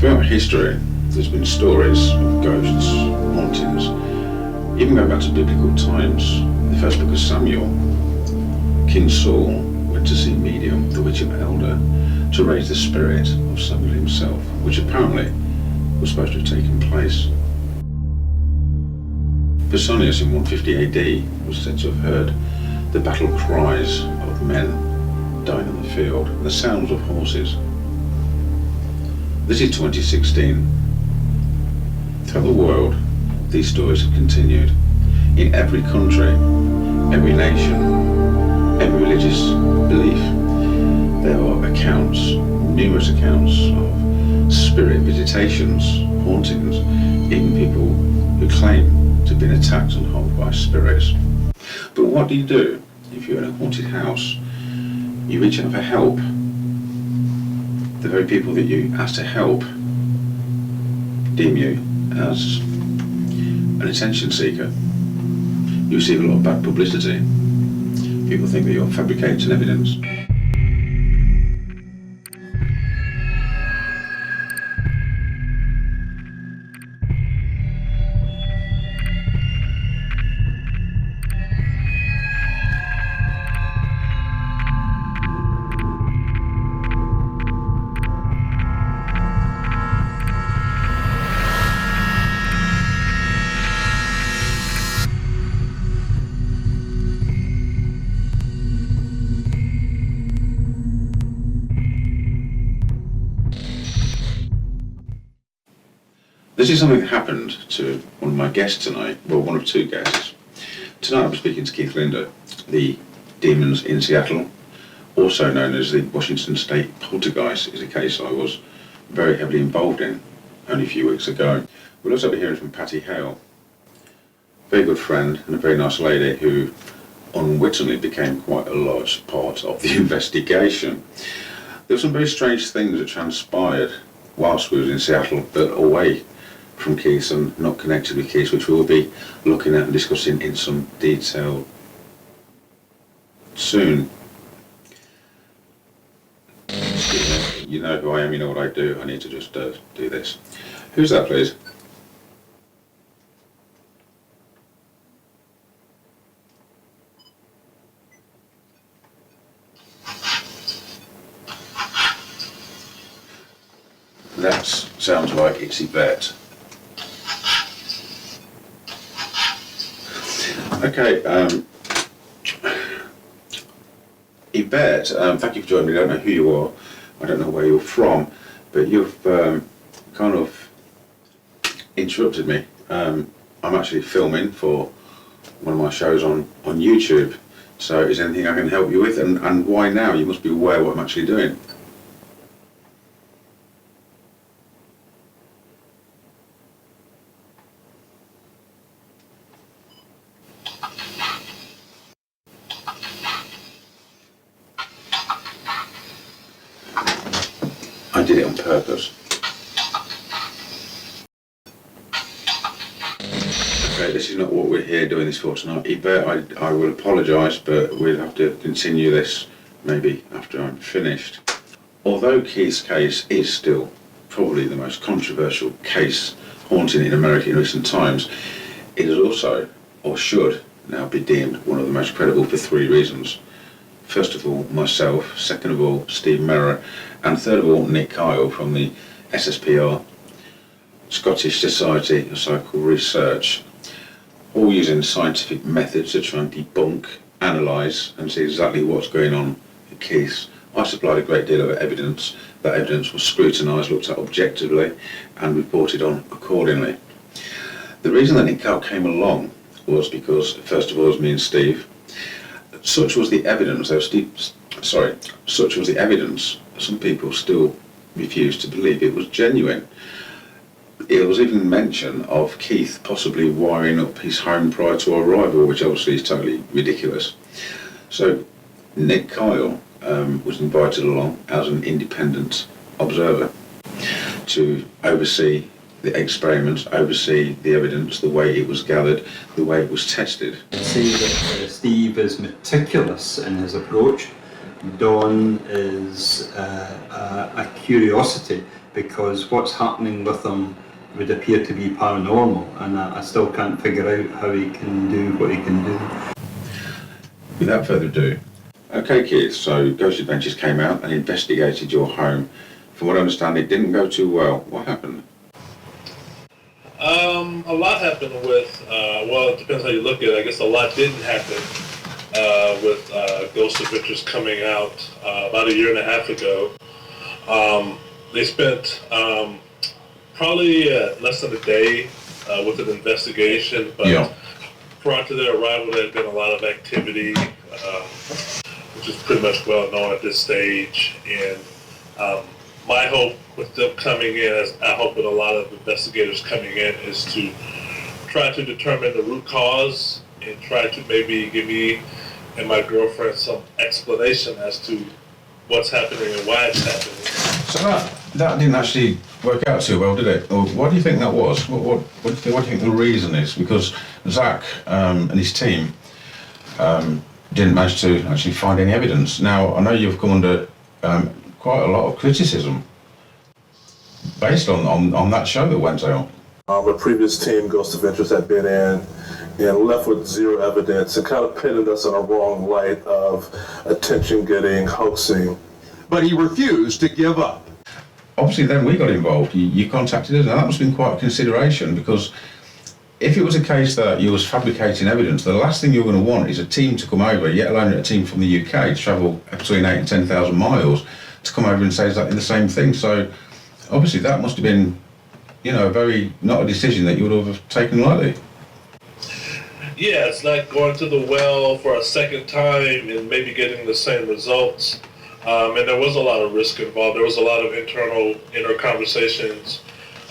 Throughout history, there's been stories of ghosts, hauntings, even going back to biblical times. In the first book of Samuel, King Saul went to see a medium, the witch of Elder, to raise the spirit of Samuel himself, which apparently was supposed to have taken place. Pausanias in 150 AD was said to have heard the battle cries of men dying on the field and the sounds of horses. This is 2016. Throughout the world, these stories have continued. In every country, every nation, every religious belief, there are accounts, numerous accounts of spirit visitations, hauntings, even people who claim to have been attacked and harmed by spirits. But what do you do if you're in a haunted house? You reach out for help. The very people that you ask to help deem you as an attention seeker. You receive a lot of bad publicity. People think that you're fabricating evidence. This is something that happened to one of my guests tonight, well, one of two guests. Tonight I'm speaking to Keith Linder, the Demons in Seattle, also known as the Washington State Poltergeist, is a case I was very heavily involved in only a few weeks ago. We'll also be hearing from Patty Hale, a very good friend and a very nice lady who unwittingly became quite a large part of the investigation. There were some very strange things that transpired whilst we were in Seattle, but away from Keith and not connected with Keith, which we will be looking at and discussing in some detail soon. You know who I am, you know what I do. I need to just do this. Who's that, please? That sounds like it's Yvette. Okay, Yvette, thank you for joining me. I don't know who you are, I don't know where you're from, but you've kind of interrupted me. I'm actually filming for one of my shows on YouTube, so is there anything I can help you with, and why now? You must be aware what I'm actually doing. I did it on purpose. Okay, this is not what we're here doing this for tonight. Yvette, I will apologise, but we'll have to continue this maybe after I'm finished. Although Keith's case is still probably the most controversial case haunting in America in recent times, it is also, or should now be deemed, one of the most credible for three reasons. First of all, myself. Second of all, Steve Mera. And third of all, Nick Kyle from the SSPR, Scottish Society of Psychical Research, all using scientific methods to try and debunk, analyse and see exactly what's going on in Keith. I supplied a great deal of evidence. That evidence was scrutinised, looked at objectively and reported on accordingly. The reason that Nick Kyle came along was because, first of all, it was me and Steve. Such was the evidence, some people still refused to believe it was genuine. There was even mention of Keith possibly wiring up his home prior to our arrival, which obviously is totally ridiculous. So Nick Kyle was invited along as an independent observer to oversee the experiments, oversee the evidence, the way it was gathered, the way it was tested. I'd say that Steve is meticulous in his approach. Don is a curiosity because what's happening with him would appear to be paranormal, and I still can't figure out how he can do what he can do. Without further ado, okay Keith, so Ghost Adventures came out and investigated your home. From what I understand, it didn't go too well. What happened? A lot happened with, well, it depends how you look at it. I guess a lot didn't happen with Ghost Adventures coming out about a year and a half ago. They spent probably less than a day with an investigation, but prior to their arrival there had been a lot of activity, which is pretty much well known at this stage. And my hope with them coming in, as I hope with a lot of investigators coming in, is to try to determine the root cause and try to maybe give me and my girlfriend some explanation as to what's happening and why it's happening. So that didn't actually work out too well, did it? Or what do you think that was? What do you think the reason is? Because Zac and his team didn't manage to actually find any evidence. Now, I know you've come under quite a lot of criticism based on that show that went out. A previous team, Ghost Adventures, had been in and left with zero evidence and kind of pitted us in a wrong light of attention-getting, hoaxing. But he refused to give up. Obviously, then we got involved. You contacted us, and that must have been quite a consideration, because if it was a case that you was fabricating evidence, the last thing you're going to want is a team to come over, yet alone a team from the UK to travel between 8,000 and 10,000 miles to come over and say exactly the same thing. So obviously that must have been, you know, not a decision that you would have taken lightly. Yeah, it's like going to the well for a second time and maybe getting the same results. And there was a lot of risk involved. There was a lot of inner conversations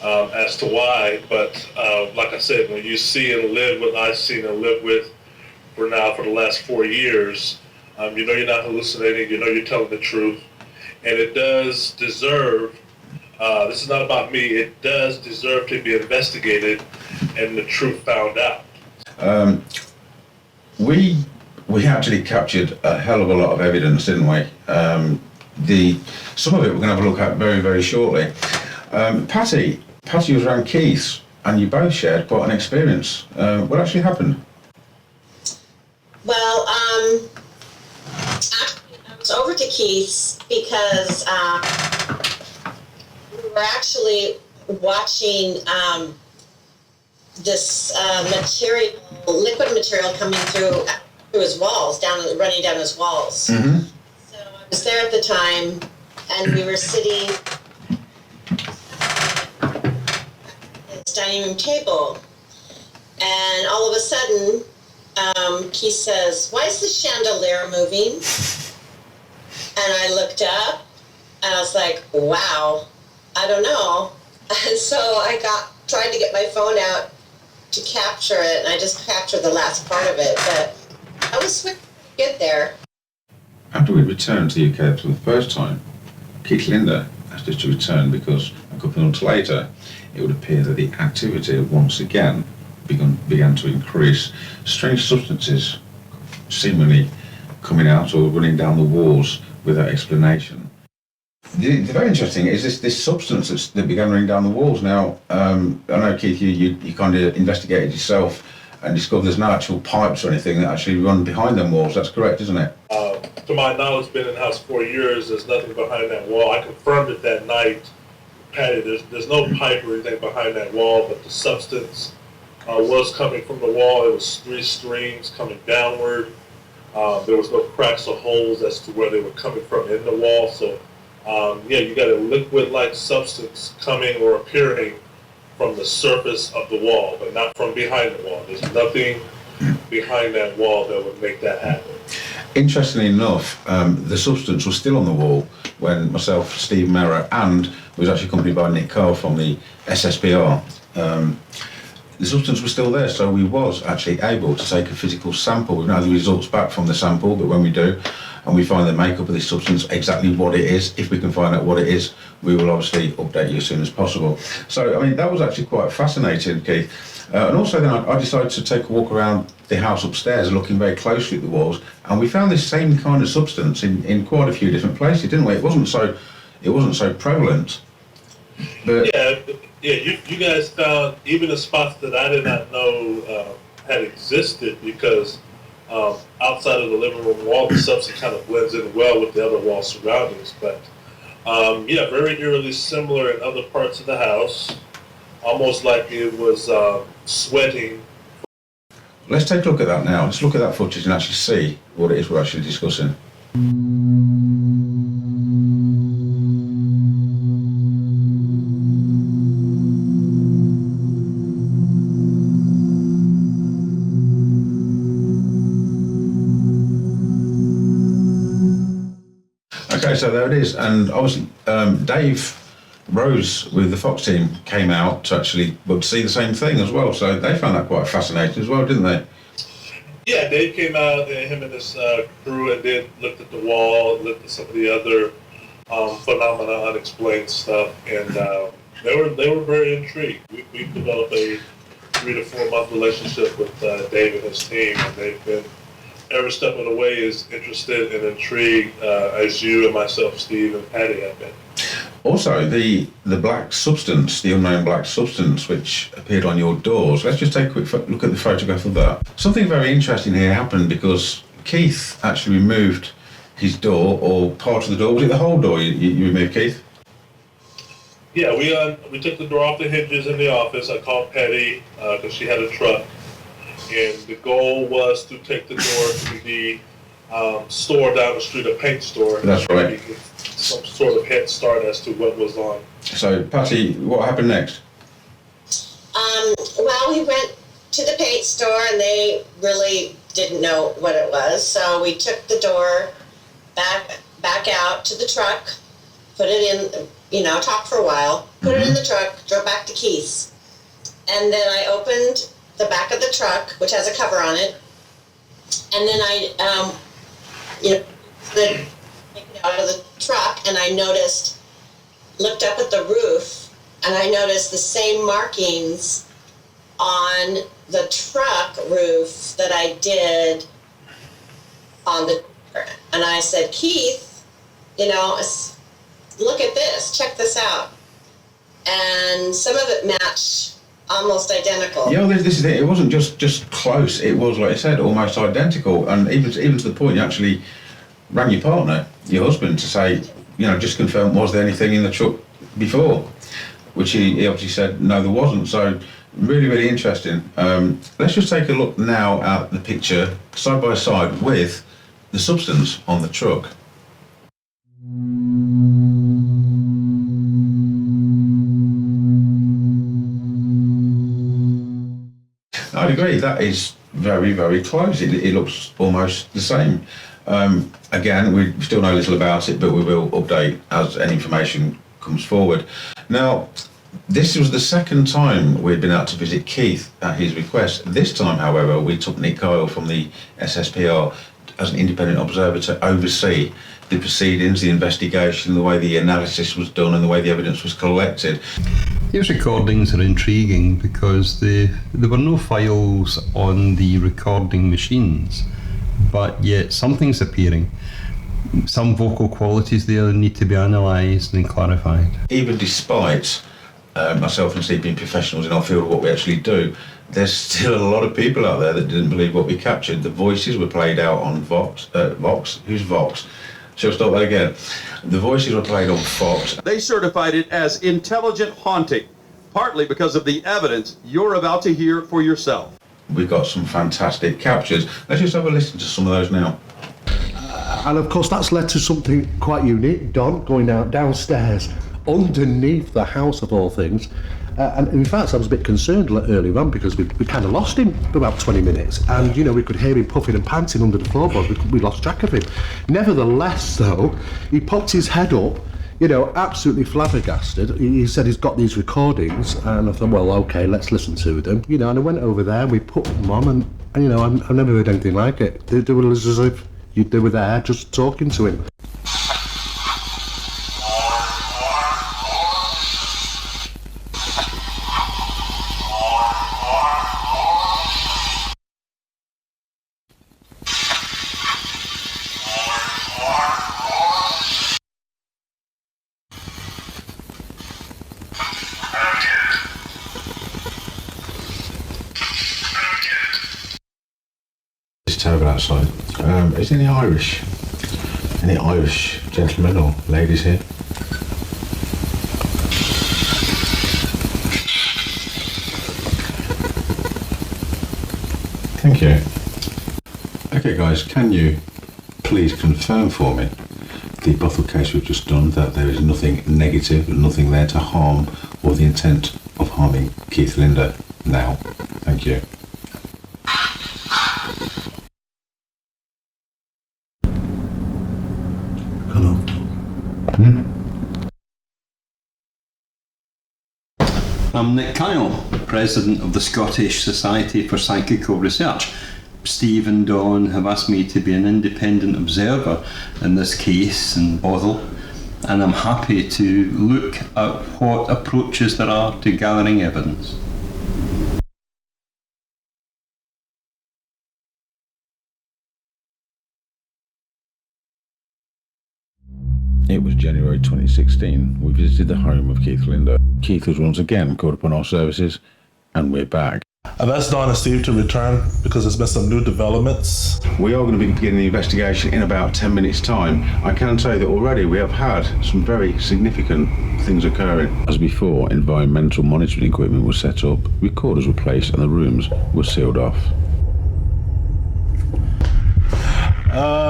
as to why. But like I said, when you see and live what I've seen and lived with for the last 4 years, you know you're not hallucinating. You know you're telling the truth, and it does deserve. This is not about me. It does deserve to be investigated and the truth found out. We actually captured a hell of a lot of evidence, didn't we? Some of it we're going to have a look at very, very shortly. Patty was around Keith, and you both shared quite an experience. What actually happened? Well, actually, I was over to Keith's because we were actually watching this liquid material coming through his walls, running down his walls. Mm-hmm. So I was there at the time, and we were sitting at his dining room table, and all of a sudden, Keith says, "Why is the chandelier moving?" And I looked up, and I was like, "Wow, I don't know." And so I tried to get my phone out to capture it, and I just captured the last part of it, but I was pretty good there. After we returned to the UK for the first time, Keith Linder asked us to return because a couple of months later, it would appear that the activity once again began to increase. Strange substances seemingly coming out or running down the walls without explanation. The very interesting is this substance that began running down the walls. Now, I know, Keith, you kind of investigated yourself and discovered there's no actual pipes or anything that actually run behind them walls. That's correct, isn't it? To my knowledge, been in the house 4 years, there's nothing behind that wall. I confirmed it that night. Patty, there's no pipe or anything behind that wall, but the substance was coming from the wall. It was 3 streams coming downward. There was no cracks or holes as to where they were coming from in the wall. So, you got a liquid-like substance coming or appearing from the surface of the wall, but not from behind the wall. There's nothing behind that wall that would make that happen. Interestingly enough, the substance was still on the wall when myself, Steve Mera, and was actually accompanied by Nick Carr from the SSBR. The substance was still there, so we was actually able to take a physical sample. We've now had the results back from the sample, but when we do, and we find the makeup of this substance, exactly what it is, if we can find out what it is, we will obviously update you as soon as possible. So, I mean, that was actually quite fascinating, Keith. And also then I decided to take a walk around the house upstairs, looking very closely at the walls, and we found this same kind of substance in quite a few different places, didn't we? It wasn't so prevalent. But You guys found even the spots that I did not know had existed because outside of the living room wall, the substance kind of blends in well with the other wall surroundings. But very eerily similar in other parts of the house, almost like it was sweating. Let's take a look at that now. Let's look at that footage and actually see what it is we're actually discussing. Okay, so there it is, and obviously Dave Rose with the Fox team came out to actually see the same thing as well, so they found that quite fascinating as well, didn't they? Yeah, Dave came out, and him and his crew, and did looked at the wall, looked at some of the other phenomena, unexplained stuff, and they were very intrigued. We developed a 3 to 4 month relationship with Dave and his team, and they've been every step of the way as interested and intrigued as you and myself, Steve, and Patty have been. Also, the black substance, the unknown black substance, which appeared on your doors. Let's just take a quick look at the photograph of that. Something very interesting here happened because Keith actually removed his door, or part of the door. Was it the whole door you removed, Keith? Yeah, we took the door off the hinges in the office. I called Patty because she had a truck, and the goal was to take the door to the store down the street, a paint store. That's right. Some sort of head start as to what was on. So, Patty, what happened next? Well, we went to the paint store and they really didn't know what it was. So we took the door back out to the truck, put it in, talked for a while, put it in the truck, drove back to Keith's. And then I opened the back of the truck, which has a cover on it. And then I, take it out of the truck, and I looked up at the roof, and I noticed the same markings on the truck roof that I did on the, and I said, Keith, look at this, check this out. And some of it matched almost identical. Yeah, this is it. It wasn't just close. It was, like I said, almost identical. And even to the point you actually rang your partner, your husband, to say, just confirm, was there anything in the truck before? Which he obviously said, no, there wasn't. So really, really interesting. Let's just take a look now at the picture side by side with the substance on the truck. I'd agree, that is very, very close. It looks almost the same. Again, we still know little about it, but we will update as any information comes forward. Now, this was the second time we'd been out to visit Keith at his request. This time, however, we took Nick Kyle from the SSPR as an independent observer to oversee the proceedings, the investigation, the way the analysis was done and the way the evidence was collected. These recordings are intriguing because there were no files on the recording machines, but yet something's appearing. Some vocal qualities there need to be analysed and clarified. Even despite myself and Steve being professionals in our field of what we actually do, there's still a lot of people out there that didn't believe what we captured. The voices were played out on Vox. Who's Vox? Shall I start that again? The voices were played on Fox. They certified it as intelligent haunting, partly because of the evidence you're about to hear for yourself. We've got some fantastic captures. Let's just have a listen to some of those now. And of course that's led to something quite unique. Don going downstairs underneath the house of all things. And in fact I was a bit concerned earlier on because we kind of lost him for about 20 minutes, and we could hear him puffing and panting under the floorboards. We lost track of him. Nevertheless though, he poked his head up, absolutely flabbergasted. He said he's got these recordings, and I thought, well, okay, let's listen to them. And I went over there, we put them on, and I've never heard anything like it. They were as if they were there just talking to him. outside. Is there any Irish gentlemen or ladies here? Thank you. Okay guys, can you please confirm for me the brothel case we've just done, that there is nothing negative, nothing there to harm or the intent of harming Keith Linder now? Thank you. Hello. I'm Nick Kyle, President of the Scottish Society for Psychical Research. Steve and Dawn have asked me to be an independent observer in this case and brothel, and I'm happy to look at what approaches there are to gathering evidence. It was January 2016. We visited the home of Keith Linder. Keith was once again called upon our services, and we're back. I've asked Dawn and Steve to return because there's been some new developments. We are going to be beginning the investigation in about 10 minutes' time. I can tell you that already we have had some very significant things occurring. As before, environmental monitoring equipment was set up, recorders were placed, and the rooms were sealed off.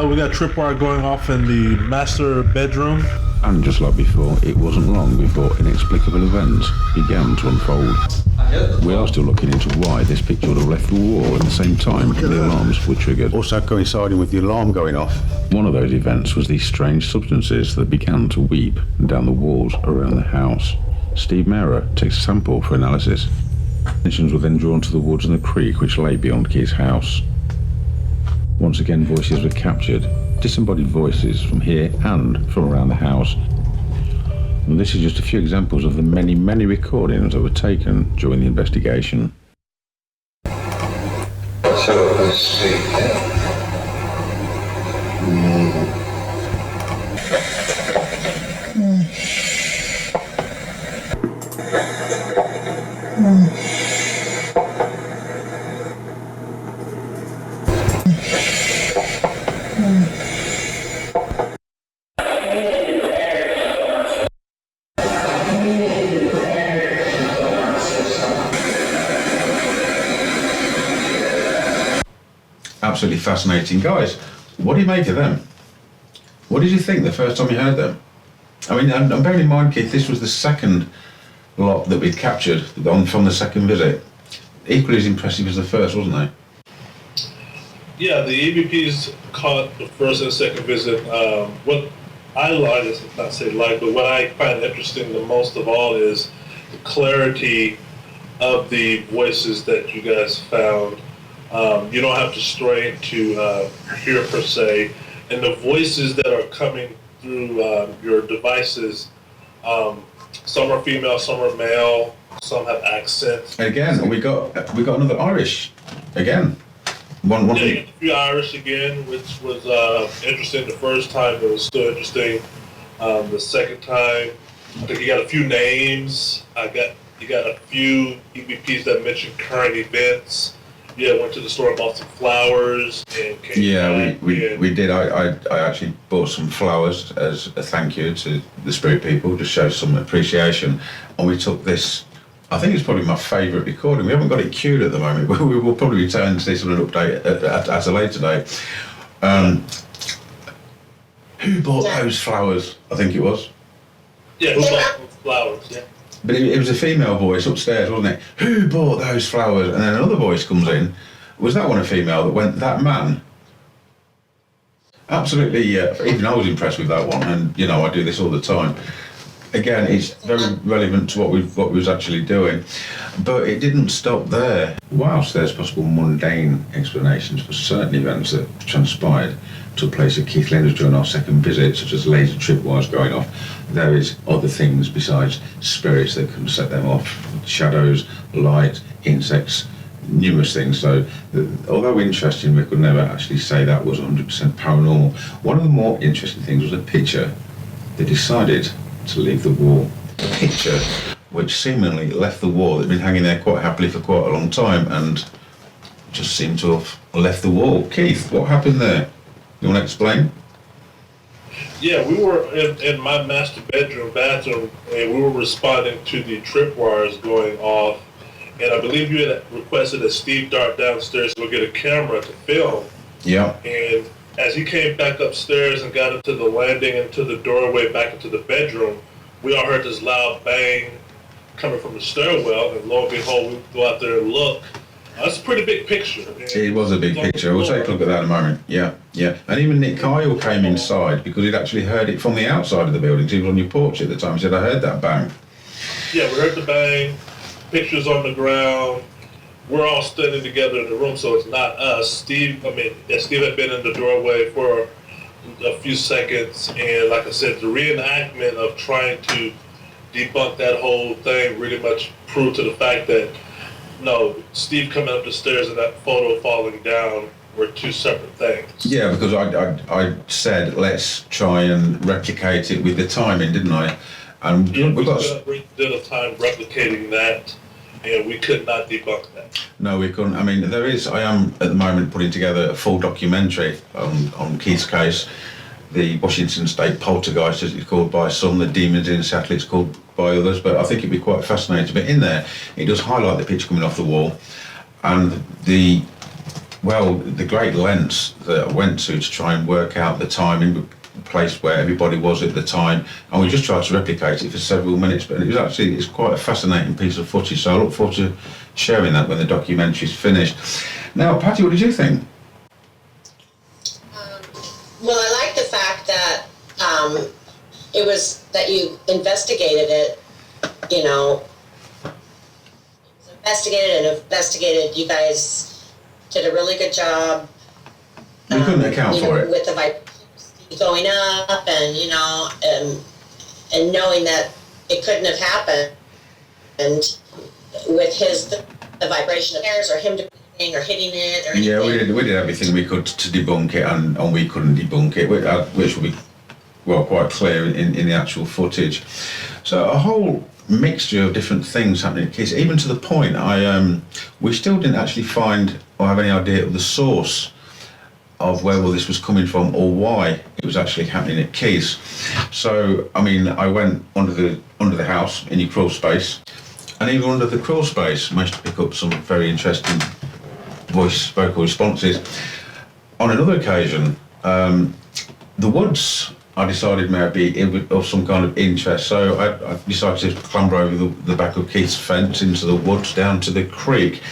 We got tripwire going off in the master bedroom. And just like before, it wasn't long before inexplicable events began to unfold. We are still looking into why this picture would have left the wall at the same time the alarms were triggered. Also coinciding with the alarm going off. One of those events was these strange substances that began to weep down the walls around the house. Steve Mera takes a sample for analysis. Attentions were then drawn to the woods and the creek which lay beyond Keith's house. Once again, voices were captured, disembodied voices from here and from around the house. And this is just a few examples of the many, many recordings that were taken during the investigation. So let's see. Absolutely fascinating. Guys, what do you make of them? What did you think the first time you heard them? I mean, I'm bearing in mind, Keith, this was the second lot that we'd captured from the second visit. Equally as impressive as the first, wasn't they? Yeah, the EVPs caught the first and second visit. What I like, not say like, but what I find interesting the most of all is the clarity of the voices that you guys found. You don't have to strain to hear per se, and the voices that are coming through your devices, some are female, some are male, some have accents. And again, we got another Irish again. One yeah, you got a few Irish again, which was interesting. The first time it was still interesting. The second time, I think you got a few names. You got a few EVPs that mentioned current events. Yeah, went to the store, bought some flowers, and came back. we did. I actually bought some flowers as a thank you to the spirit people, to show some appreciation. And we took this, I think it's probably my favourite recording. We haven't got it queued at the moment, but we will probably return to this on an update at a later date. Who bought those flowers? I think it was. Yeah, who bought those flowers, yeah. But it was a female voice upstairs, wasn't it? Who bought those flowers? And then another voice comes in. Was that one a female that went, that man? Absolutely, even I was impressed with that one. And, you know, I do this all the time. Again, it's very relevant to what we was actually doing. But it didn't stop there. Whilst there's possible mundane explanations for certain events that transpired, took place at Keith Linder during our second visit, such as laser tripwires going off, there is other things besides spirits that can set them off. Shadows, light, insects, numerous things. So, although interesting, we could never actually say that was 100% paranormal. One of the more interesting things was a picture that decided to leave the wall. A picture which seemingly left the wall that had been hanging there quite happily for quite a long time and just seemed to have left the wall. Keith, what happened there? You want to explain? Yeah, we were in my master bathroom, and we were responding to the tripwires going off. And I believe you had requested that Steve dart downstairs to go get a camera to film. Yeah. And as he came back upstairs and got into the landing into the doorway back into the bedroom, we all heard this loud bang coming from the stairwell. And lo and behold, we go out there and look. That's a pretty big picture. It was a big picture. We'll take a look at that in a moment. Yeah, yeah. And even Nick Kyle came inside because he'd actually heard it from the outside of the building. He was on your porch at the time. He said, I heard that bang. Yeah, we heard the bang. Pictures on the ground. We're all standing together in the room, so it's not us. Steve had been in the doorway for a few seconds, and like I said, the reenactment of trying to debunk that whole thing really much proved to the fact that no, Steve coming up the stairs and that photo falling down were two separate things. Yeah, because I said let's try and replicate it with the timing, didn't I? And Yeah, we got did a time replicating that, and we could not debunk that. no, we couldn't. I mean, I am at the moment putting together a full documentary on Keith's case, the Washington State Poltergeist, as it's called by some, the Demons in Seattle, it's called by others, but I think it'd be quite fascinating. But in there, it does highlight the picture coming off the wall, and the great lengths that I went to try and work out the timing, the place where everybody was at the time, and we just tried to replicate it for several minutes. But it's quite a fascinating piece of footage, so I look forward to sharing that when the documentary's finished. Now, Patty, what did you think? Well, I like the fact that it was that you investigated it, you know, investigated. You guys did a really good job. We couldn't account for it. With the vibrations going up and, you know, and knowing that it couldn't have happened. And with the vibration of hairs or him or hitting it or anything. Yeah, we did everything we could to debunk it, and we couldn't debunk it, which will be quite clear in the actual footage. So a whole mixture of different things happening at Keith, even to the point we still didn't actually find or have any idea of the source of where all this was coming from or why it was actually happening at Keith. So I mean, I went under the house in your crawl space, and even under the crawl space managed to pick up some very interesting vocal responses. On another occasion, the woods I decided may be of some kind of interest, so I decided to clamber over the back of Keith's fence into the woods down to the creek,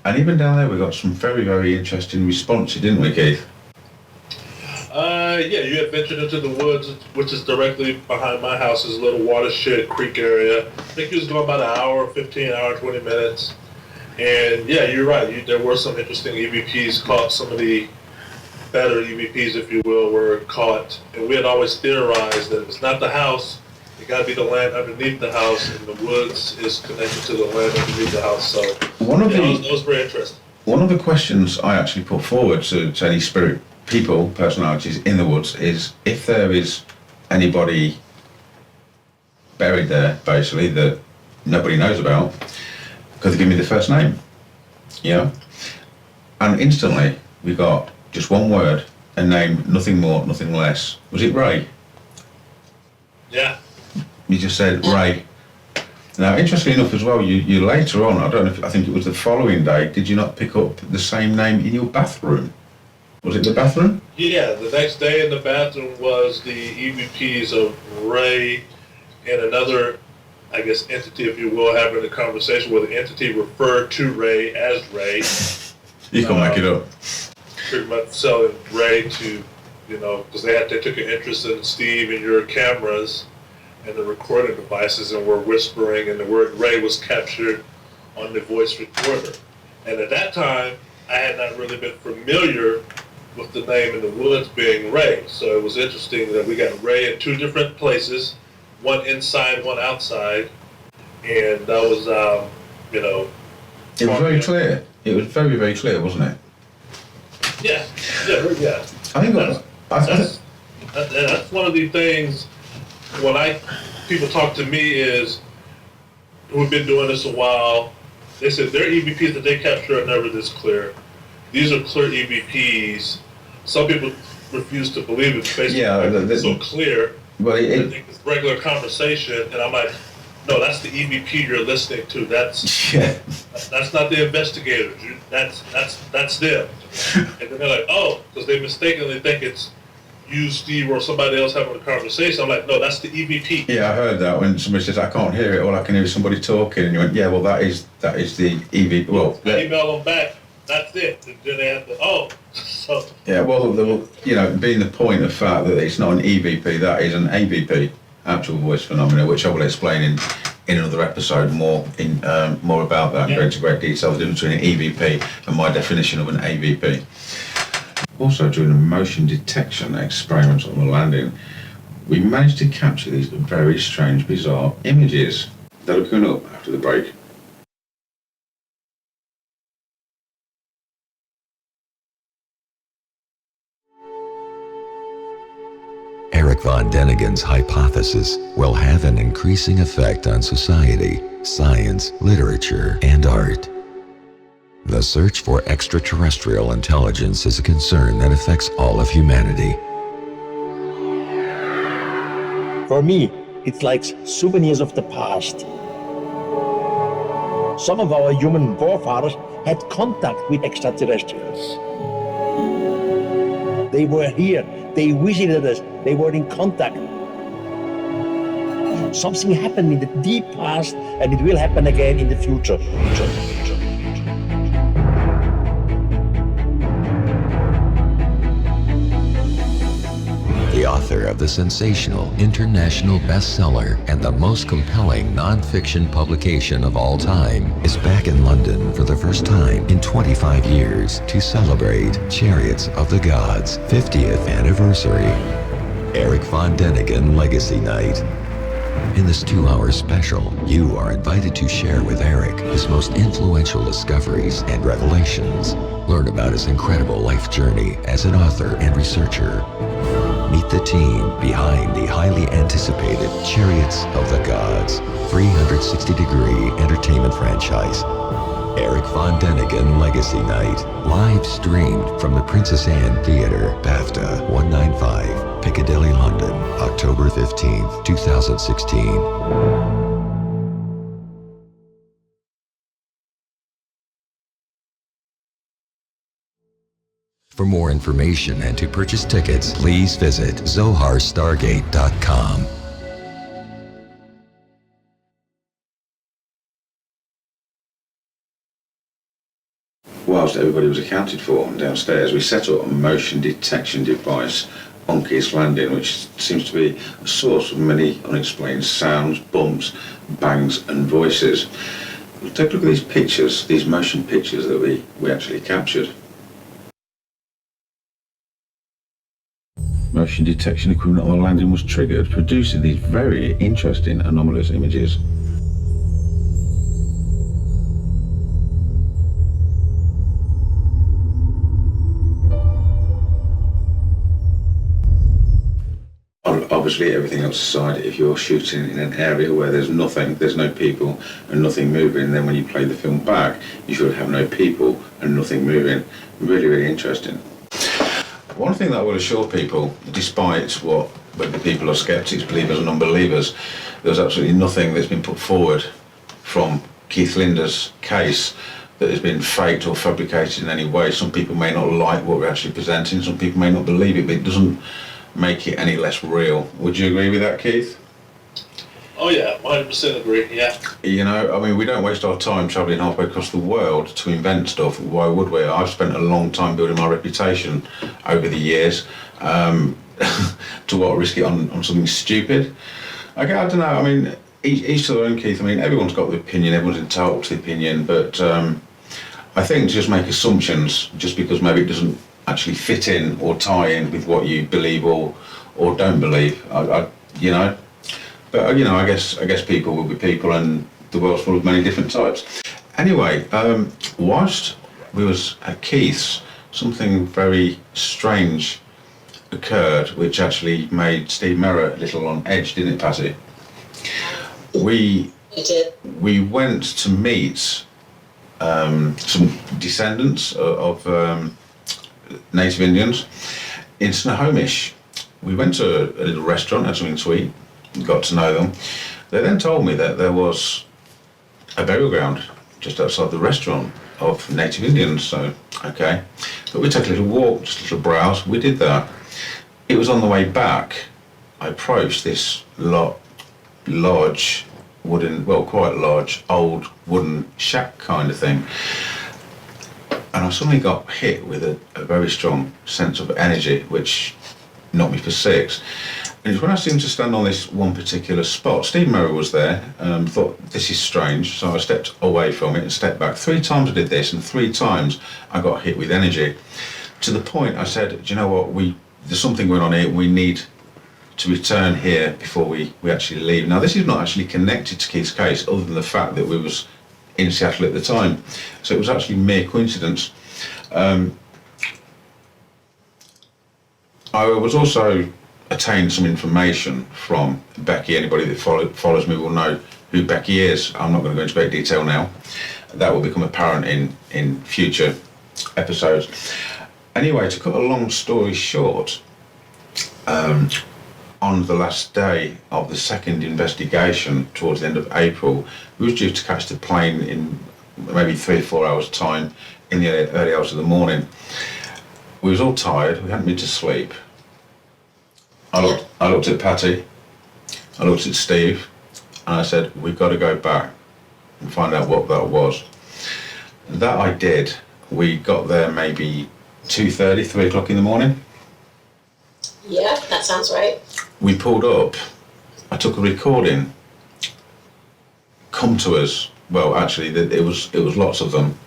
and even down there we got some very, very interesting responses, didn't we, Keith? Yeah, you had ventured into the woods, which is directly behind my house, is a little watershed creek area. I think you was going about an hour, 20 minutes. And yeah, you're right. There were some interesting EVPs caught. Some of the better EVPs, if you will, were caught. And we had always theorized that if it's not the house, it got to be the land underneath the house, and the woods is connected to the land underneath the house. So that was very interesting. One of the questions I actually put forward to any spirit people, personalities in the woods, is if there is anybody buried there, basically, that nobody knows about, could they give me the first name? Yeah. And instantly we got just one word, a name, nothing more, nothing less. Was it Ray? Yeah. You just said Ray. Now, interestingly enough as well, you later on, I think it was the following day, did you not pick up the same name in your bathroom? Was it the bathroom? Yeah, the next day in the bathroom was the EVPs of Ray and another, I guess, entity, if you will, having a conversation where the entity referred to Ray as Ray. You can make it up. Pretty much selling Ray to, because they took an interest in Steve and your cameras and the recording devices, and were whispering, and the word Ray was captured on the voice recorder. And at that time, I had not really been familiar with the name in the woods being Ray. So it was interesting that we got Ray in two different places, one inside, one outside, and that was, It was very clear. It was very, very clear, wasn't it? Yeah. I think that's one of the things when people talk to me is, who've been doing this a while, they said their EVPs that they capture are never this clear. these are clear EVPs. Some people refuse to believe it based on it's so clear. Well, I think it's regular conversation, and I'm like, no, that's the EVP you're listening to. That's not the investigators. That's them. And then they're like, oh, because they mistakenly think it's you, Steve, or somebody else having a conversation. I'm like, no, that's the EVP. Yeah, I heard that when somebody says, I can't hear it, all I can hear is somebody talking, and you went, yeah, well, that is the EVP. Well, I email them back. That's it. And then they have to, so. Yeah, well, being the point of fact that it's not an EVP, that is an AVP, actual voice phenomena, which I will explain in another episode more about that, go into great detail, the difference between an EVP and my definition of an AVP. Also, during the motion detection experiments on the landing, we managed to capture these very strange, bizarre images. That'll be coming up after the break. Eric von Däniken's hypothesis will have an increasing effect on society, science, literature, and art. The search for extraterrestrial intelligence is a concern that affects all of humanity. For me, it's like souvenirs of the past. Some of our human forefathers had contact with extraterrestrials. They were here, they visited us, they were in contact. Something happened in the deep past, and it will happen again in the future. The author of the sensational international bestseller and the most compelling non-fiction publication of all time is back in London for the first time in 25 years to celebrate Chariots of the Gods' 50th anniversary. Eric von Däniken Legacy Night. In this 2-hour special, you are invited to share with Eric his most influential discoveries and revelations. Learn about his incredible life journey as an author and researcher. Meet the team behind the highly anticipated Chariots of the Gods 360-degree entertainment franchise. Eric von Däniken Legacy Night, live streamed from the Princess Anne Theatre, BAFTA 195, Piccadilly, London, October 15th, 2016. For more information and to purchase tickets, please visit zoharstargate.com. Whilst everybody was accounted for downstairs, we set up a motion detection device on Keith's landing, which seems to be a source of many unexplained sounds, bumps, bangs and voices. We'll take a look at these pictures, these motion pictures that we actually captured. Motion detection equipment on the landing was triggered, producing these very interesting anomalous images. Obviously everything else aside, if you're shooting in an area where there's nothing, there's no people and nothing moving, then when you play the film back, you should have no people and nothing moving. Really, really interesting. One thing that I will assure people, despite whether people are skeptics, believers or non-believers, there's absolutely nothing that's been put forward from Keith Linder's case that has been faked or fabricated in any way. Some people may not like what we're actually presenting, some people may not believe it, but it doesn't make it any less real. Would you agree with that, Keith? Oh yeah, 100% agree, yeah. You know, I mean, we don't waste our time travelling halfway across the world to invent stuff. Why would we? I've spent a long time building my reputation over the years. To what, risk it on something stupid? Okay, I don't know, I mean, each to their own, Keith. I mean, everyone's got the opinion, everyone's entitled to the opinion, but I think to just make assumptions just because maybe it doesn't actually fit in or tie in with what you believe or don't believe, you know. But you know, I guess people will be people, and the world's full of many different types. Anyway, whilst we was at Keith's, something very strange occurred, which actually made Steve Mera a little on edge, didn't it, Patty? We went to meet some descendants of native Indians in Snohomish. We went to a little restaurant, had something to eat, got to know them. They then told me that there was a burial ground just outside the restaurant of native Indians, so okay. But we took a little walk, just a little browse, we did that. It was on the way back, I approached this large wooden, well, quite large, old wooden shack kind of thing. And I suddenly got hit with a very strong sense of energy, which knocked me for six. And it's when I seemed to stand on this one particular spot. Steve Mera was there, thought, this is strange, so I stepped away from it and stepped back. 3 times I did this, and 3 times I got hit with energy. To the point I said, do you know what, there's something going on here, we need to return here before we actually leave. Now, this is not actually connected to Keith's case, other than the fact that we was in Seattle at the time. So it was actually mere coincidence. I was also attained some information from Becky. Anybody that follows me will know who Becky is. I'm not going to go into great detail now. That will become apparent in future episodes. Anyway, to cut a long story short, on the last day of the second investigation, towards the end of April, we was due to catch the plane in maybe 3 or 4 hours time in the early hours of the morning. We was all tired, we hadn't been to sleep. I looked at Patty, I looked at Steve, and I said, we've got to go back and find out what that was. That I did. We got there maybe 2:30, 3 o'clock in the morning. Yeah, that sounds right. We pulled up, I took a recording, come to us. Well, actually, it was lots of them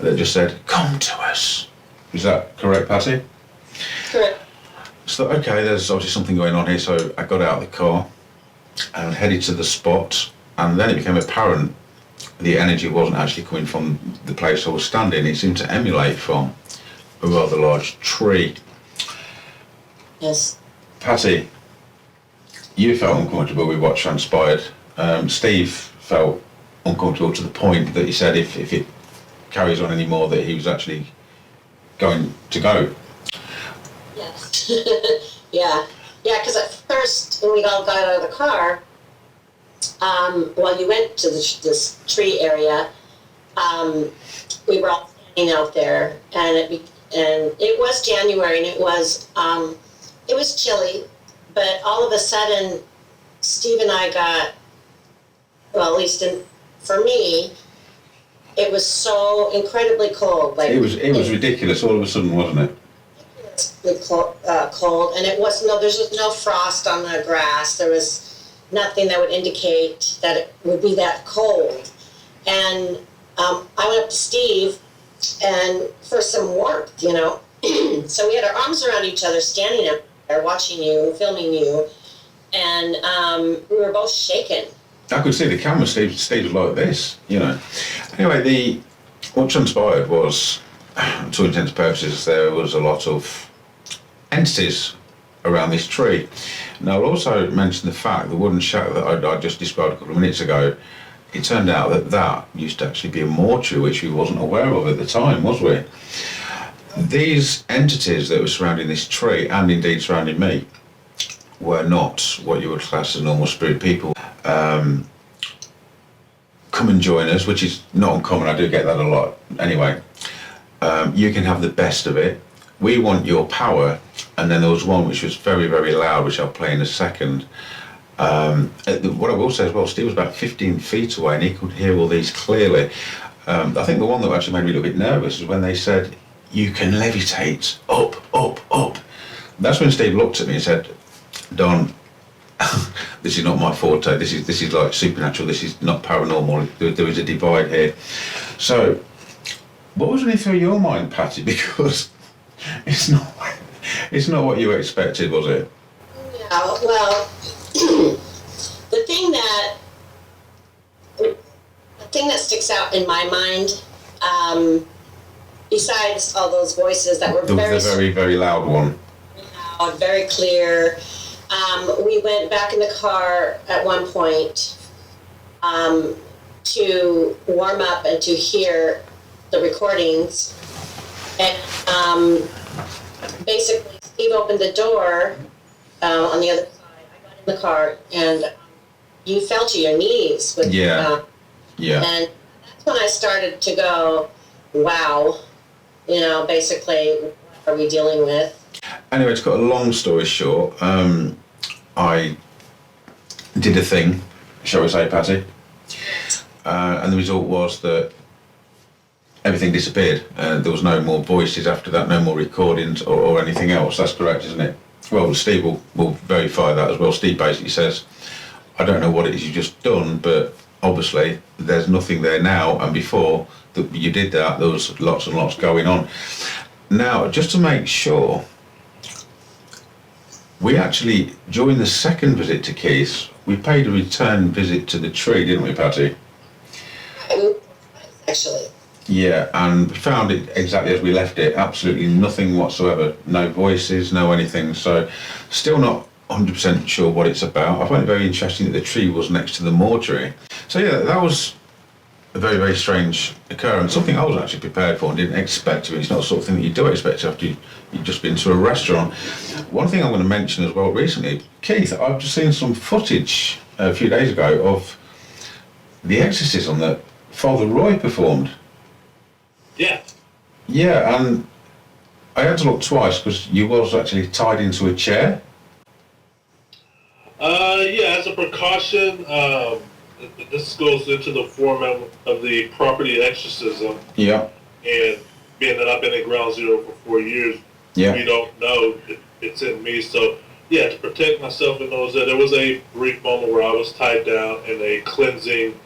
that just said, come to us. Is that correct, Patty? Correct. So, okay, there's obviously something going on here, so I got out of the car and headed to the spot, and then it became apparent the energy wasn't actually coming from the place I was standing, it seemed to emulate from a rather large tree. Yes. Patty, you felt uncomfortable with what transpired. Steve felt uncomfortable to the point that he said if it carries on anymore that he was actually going to go. Yes. Yeah, because at first when we all got out of the car, you went to this tree area, we were all standing out there, and it was January, and it was chilly, but all of a sudden Steve and I got, well, at least for me, it was so incredibly cold. Like It was ridiculous all of a sudden, wasn't it? Cold, and there was no frost on the grass. There was nothing that would indicate that it would be that cold. And I went up to Steve and for some warmth, So we had our arms around each other, standing up there, watching you, filming you, and we were both shaken. I could see the camera, Steve was like this, Anyway, what transpired was, to intents and purposes, there was a lot of entities around this tree. Now, I'll also mention the fact the wooden shack that I just described a couple of minutes ago, it turned out that used to actually be a mortuary, which we wasn't aware of at the time, was we? These entities that were surrounding this tree, and indeed surrounding me, were not what you would class as normal spirit people. Come and join us, which is not uncommon, I do get that a lot. Anyway, you can have the best of it. We want your power. And then there was one which was very, very loud, which I'll play in a second. What I will say as well, Steve was about 15 feet away and he could hear all these clearly. I think the one that actually made me a little bit nervous is when they said, you can levitate, up, up, up. That's when Steve looked at me and said, Don, this is not my forte, this is like supernatural, this is not paranormal, there is a divide here. So, what was running through your mind, Patty? Because it's not what you expected, was it? Yeah, well, the thing that sticks out in my mind, besides all those voices that were The very, very loud one. Loud, very clear. We went back in the car at one point to warm up and to hear the recordings. And basically, Steve opened the door on the other side. I got in the car, and you fell to your knees. With, Yeah. And that's when I started to go, wow, basically, what are we dealing with? Anyway, to cut a long story short, I did a thing, shall we say, Patty? And the result was that everything disappeared. There was no more voices after that, no more recordings or anything else. That's correct, isn't it? Well, Steve will verify that as well. Steve basically says, I don't know what it is you just done, but obviously there's nothing there now, and before that you did that, there was lots and lots going on. Now, just to make sure, we actually, during the second visit to Keith, we paid a return visit to the tree, didn't we, Patty? Actually. Yeah, and we found it exactly as we left it, absolutely nothing whatsoever, no voices, no anything, so still not 100% sure what it's about. I find it very interesting that the tree was next to the mortuary. So yeah, that was a very, very strange occurrence, something I was actually prepared for and didn't expect. It's not the sort of thing that you do expect after you've just been to a restaurant. One thing I'm going to mention as well recently, Keith, I've just seen some footage a few days ago of the exorcism that Father Roy performed. Yeah. Yeah, and I had to look twice because you was actually tied into a chair. Yeah, as a precaution, this goes into the format of the property exorcism. Yeah. And being that I've been at Ground Zero for 4 years, Yeah. we don't know it's in me. So, yeah, to protect myself in those, there was a brief moment where I was tied down in a cleansing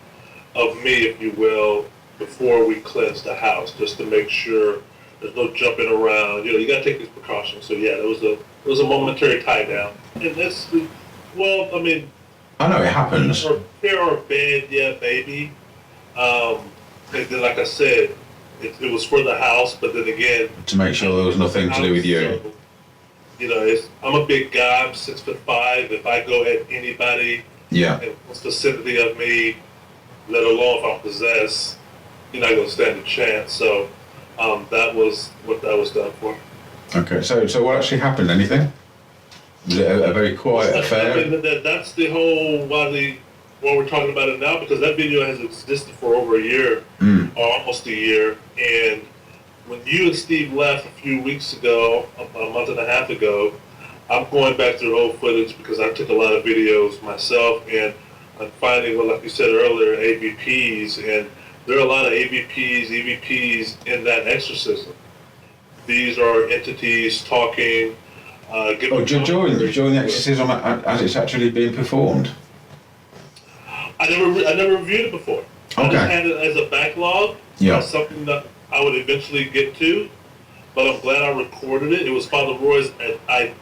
of me, if you will, before we cleanse the house, just to make sure there's no jumping around. You got to take these precautions. So, yeah, it was a momentary tie down. And that's, well, I mean, I know it happens. Fair or bad, yeah, maybe. And then, like I said, it was for the house, but then again, To make sure there was nothing to do with you. So, I'm a big guy. I'm 6'5". If I go at anybody Yeah. in what's vicinity of me, let alone if I'm possessed, you're not going to stand a chance. So that was what that was done for. Okay, so what actually happened? Anything? Was it a very quiet affair? I mean, that's the whole why we're talking about it now, because that video has existed for over a year, or almost a year. And when you and Steve left a few weeks ago, a month and a half ago, I'm going back through old footage because I took a lot of videos myself, and I'm finding, well, like you said earlier, AVPs, and there are a lot of AVPs, EVPs in that exorcism. These are entities talking. During the exorcism as it's actually being performed? I never reviewed it before. I Okay. just had it as a backlog. Yeah. As something that I would eventually get to, but I'm glad I recorded it. It was Father Roy's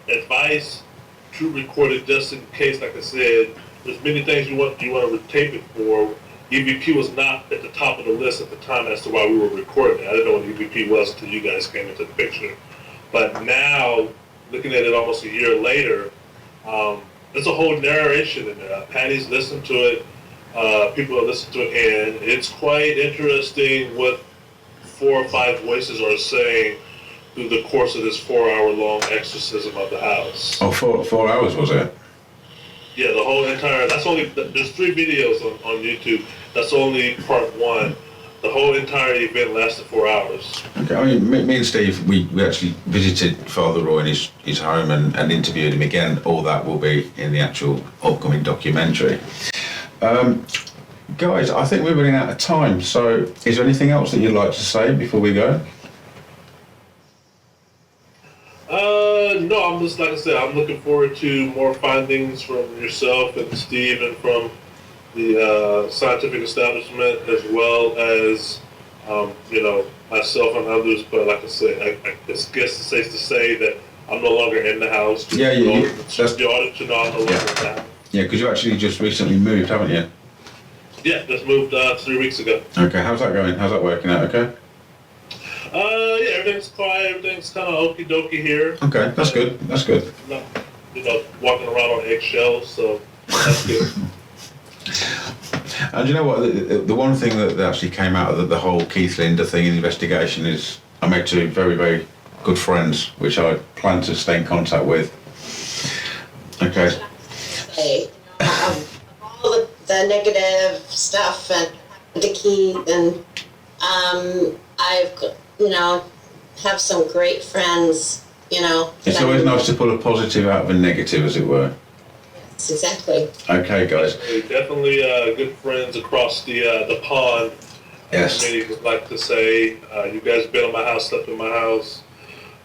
advice to record it just in case. Like I said, there's many things you want to tape it for. EVP was not at the top of the list at the time as to why we were recording it. I didn't know what EVP was until you guys came into the picture. But now, looking at it almost a year later, there's a whole narration in there. Patty's listened to it. People have listened to it, and it's quite interesting what 4 or 5 voices are saying through the course of this 4-hour-long exorcism of the house. Oh, 4 hours was it? Yeah, the whole entire. There's 3 videos on YouTube. That's only part 1. The whole entire event lasted 4 hours. Okay, I mean, me and Steve, we actually visited Father Roy in his home and interviewed him again. All that will be in the actual upcoming documentary. Guys, I think we're running out of time, so is there anything else that you'd like to say before we go? No, I'm just, like I said, I'm looking forward to more findings from yourself and Steve and from the scientific establishment, as well as, myself and others. But like I said, I guess it's safe to say that I'm no longer in the house. Yeah, Just the audience to know I'm no longer in the house. Yeah, because you actually just recently moved, haven't you? Yeah, just moved 3 weeks ago. Okay, how's that going? How's that working out, okay? Yeah, everything's quiet, everything's kind of okie dokie here. Okay, that's good, that's good. Not, walking around on eggshells, so that's good. And you know what? The one thing that actually came out of the whole Keith Linder thing in the investigation is I met two very, very good friends, which I plan to stay in contact with. Okay. All the negative stuff and to Keith, and I've, have some great friends, It's always nice to pull a positive out of a negative, as it were. Yes, exactly. Okay, guys. Definitely good friends across the pond. Yes. Many would like to say, you guys have been in my house, slept in my house.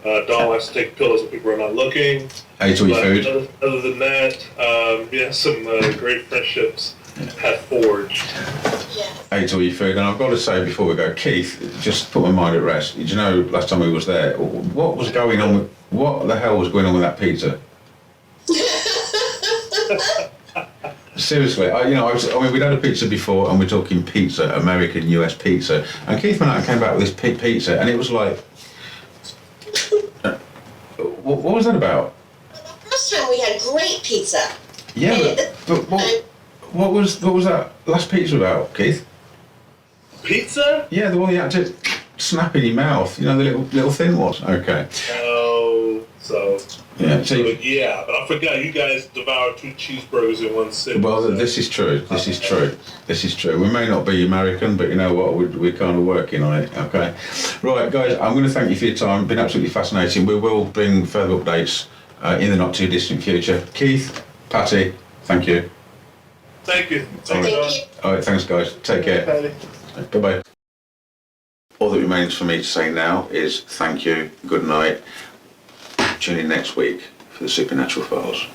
Don likes to take pillows when people are not looking. Ate all your food. Other than that, some great friendships have forged. Yes. Ate all your food. And I've got to say before we go, Keith, just put my mind at rest. Did you know last time we was there, what was going on with, what the hell was going on with that pizza? Seriously, we'd had a pizza before, and we're talking pizza, American US pizza, and Keith and I came back with this pizza, and it was like, what was that about? The first time we had great pizza. Yeah, but what was that last pizza about, Keith? Pizza? Yeah, the one you had to snap in your mouth. The little thin one. Okay. Oh, so. Yeah. Yeah, but I forgot you guys devoured 2 cheeseburgers in one sitting. Well, this is true. This is true. This is true. We may not be American, but you know what? We're kind of working on it. Okay. Right, guys. I'm going to thank you for your time. It's been absolutely fascinating. We will bring further updates in the not too distant future. Keith, Patty, thank you. Thank you. Thank you. All right. Thanks, guys. Take care. Bye bye. All that remains for me to say now is thank you. Good night. Tune in next week for the Supernatural Files.